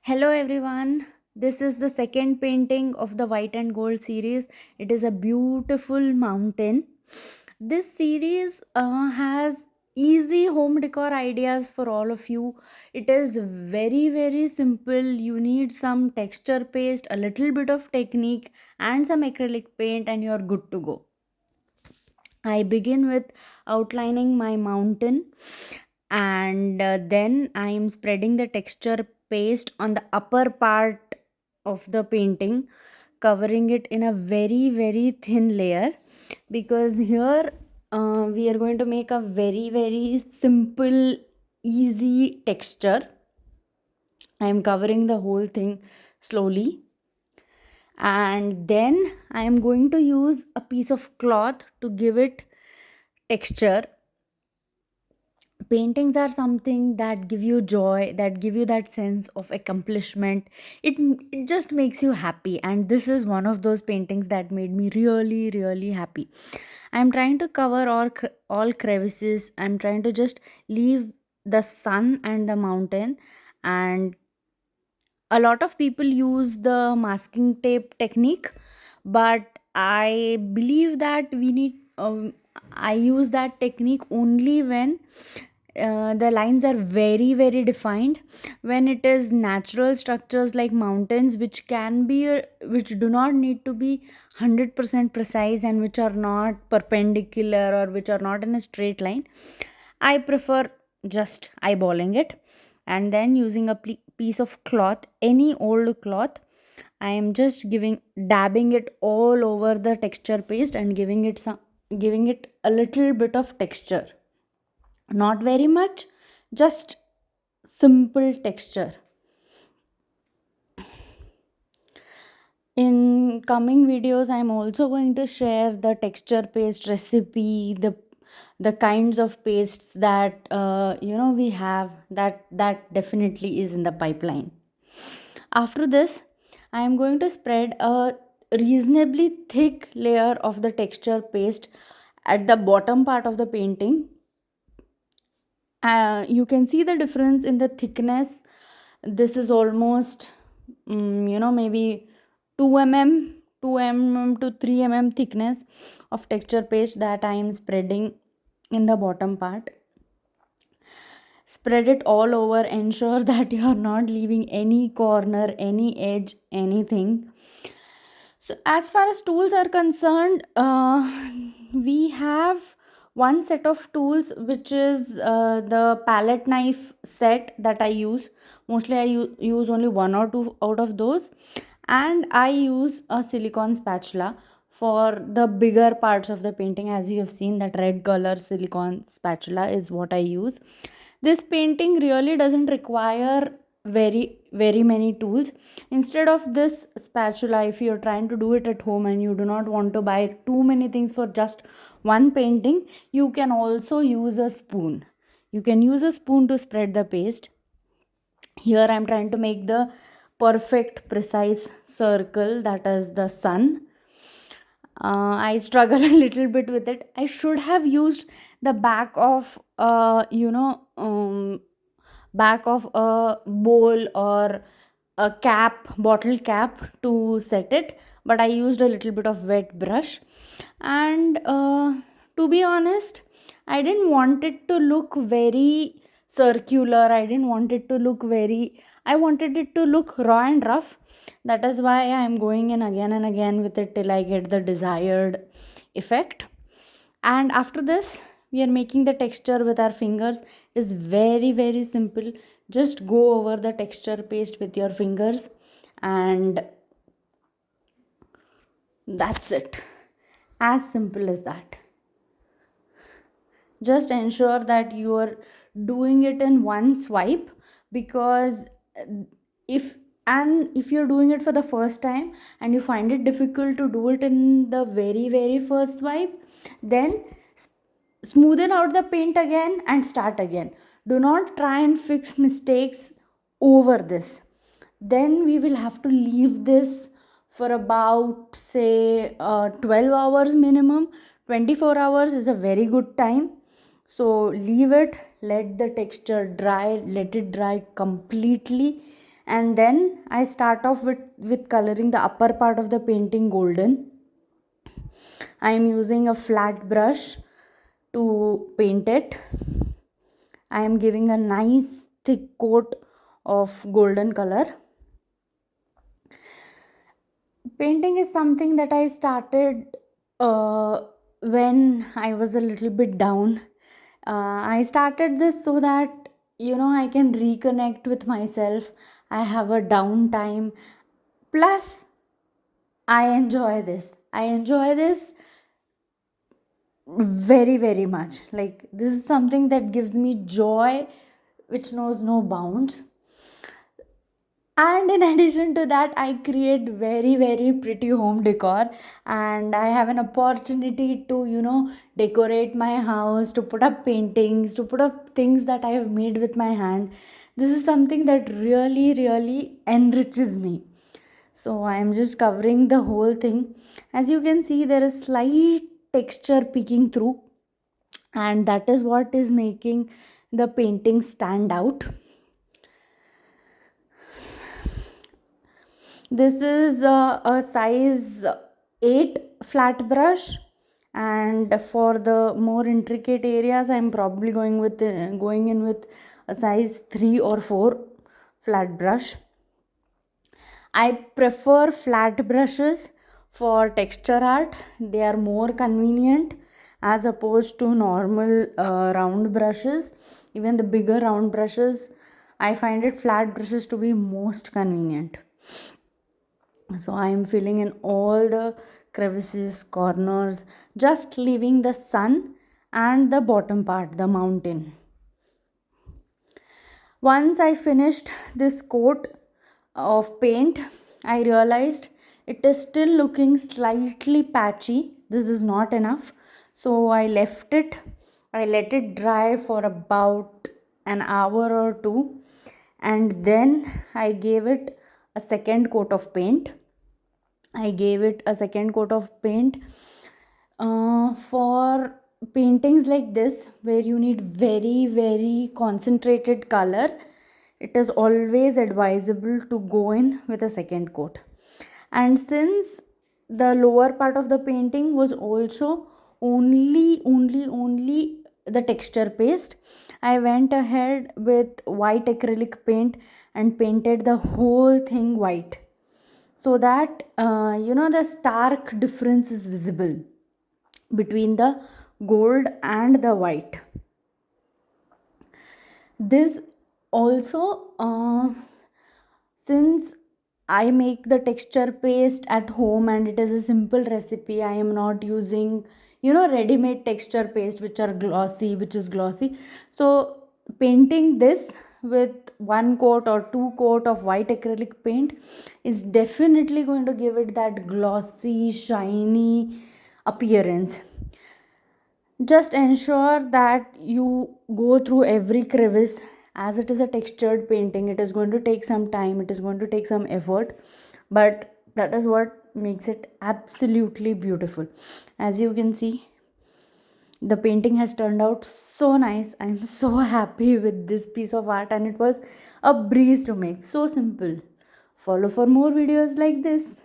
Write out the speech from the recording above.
Hello everyone. This is the second painting of the white and gold series. It is a beautiful mountain. This series has easy home decor ideas for all of you. It is very simple. You need some texture paste, a little bit of technique and some acrylic paint and you're good to go. I begin with outlining my mountain and then I am spreading the texture paste on the upper part of the painting, covering it in a very thin layer because here we are going to make a very simple, easy texture. I am covering the whole thing slowly and then I am going to use a piece of cloth to give it texture. Paintings are something that give you joy, that give you that sense of accomplishment. It just makes you happy, and this is one of those paintings that made me really happy. I'm trying to cover all crevices. I'm trying to just leave the sun and the mountain, and a lot of people use the masking tape technique, but I believe that we need I use that technique only when the lines are very defined. When it is natural structures like mountains, which can be which do not need to be 100% precise and which are not perpendicular or which are not in a straight line, I prefer just eyeballing it and then using a piece of cloth, any old cloth. I am just dabbing it all over the texture paste and giving it a little bit of texture. Not very much, just simple texture. In coming videos, I'm also going to share the texture paste recipe, the kinds of pastes that we have, that definitely is in the pipeline. After this, I am going to spread a reasonably thick layer of the texture paste at the bottom part of the painting. You can see the difference in the thickness. This is almost maybe 2 mm to 3 mm thickness of texture paste that I am spreading in the bottom part. Spread it all over. Ensure that you are not leaving any corner, any edge, anything. So as far as tools are concerned, we have one set of tools, which is the palette knife set that I use. Mostly I use only one or two out of those, and I use a silicone spatula for the bigger parts of the painting. As you have seen, that red color silicone spatula is what I use. This painting really doesn't require very many tools. Instead of this spatula, if you're trying to do it at home and you do not want to buy too many things for just one painting, you can also use a spoon. You can use a spoon to spread the paste. Here I'm trying to make the perfect precise circle, that is the sun. I struggle a little bit with it. I should have used the back of a bowl or a bottle cap to set it, but I used a little bit of wet brush. And to be honest, I didn't want it to look very circular. I didn't want it to look very, I wanted it to look raw and rough. That is why I am going in again and again with it till I get the desired effect. And after this, we are making the texture with our fingers. It is very simple. Just go over the texture paste with your fingers, and that's it. As simple as that. Just ensure that you are doing it in one swipe, because uh, if if you're doing it for the first time and you find it difficult to do it in the very first swipe, then smoothen out the paint again and start again. Do not try and fix mistakes over this. Then we will have to leave this for about, say, 12 hours minimum. 24 hours is a very good time. So leave it, let the texture dry, let it dry completely, And then I start off with coloring the upper part of the painting golden. I am using a flat brush to paint it. I am giving a nice thick coat of golden color. Painting is something that I started uh, when I was a little bit down. I started this so that I can reconnect with myself. I have a downtime. Plus, I enjoy this. I enjoy this very, very much. Like, this is something that gives me joy, which knows no bounds. And in addition to that, I create very, very pretty home decor, and I have an opportunity to decorate my house, to put up paintings, to put up things that I have made with my hand. This is something that really, really enriches me. So I am just covering the whole thing. As you can see, there is slight texture peeking through, and that is what is making the painting stand out. This is a size 8 flat brush, and for the more intricate areas I'm probably going in with a size 3 or 4 flat brush. I prefer flat brushes for texture art. They are more convenient as opposed to normal round brushes. Even the bigger round brushes, I find it flat brushes to be most convenient. So I am filling in all the crevices, corners, just leaving the sun and the bottom part, the mountain. Once I finished this coat of paint, I realized it is still looking slightly patchy. This is not enough, so I left it. I let it dry for about an hour or two, and then I gave it a second coat of paint. I gave it a second coat of paint. For paintings like this, where you need very, very concentrated color, it is always advisable to go in with a second coat. And since the lower part of the painting was also only the texture paste, I went ahead with white acrylic paint and painted the whole thing white, so that the stark difference is visible between the gold and the white. This also, since I make the texture paste at home and it is a simple recipe, I am not using ready made texture paste which is glossy. So painting this with one coat or two coat of white acrylic paint is definitely going to give it that glossy, shiny appearance. Just ensure that you go through every crevice. As it is a textured painting, it is going to take some time, it is going to take some effort, but that is what makes it absolutely beautiful. As you can see, the painting has turned out so nice. I'm so happy with this piece of art, and it was a breeze to make. So simple. Follow for more videos like this.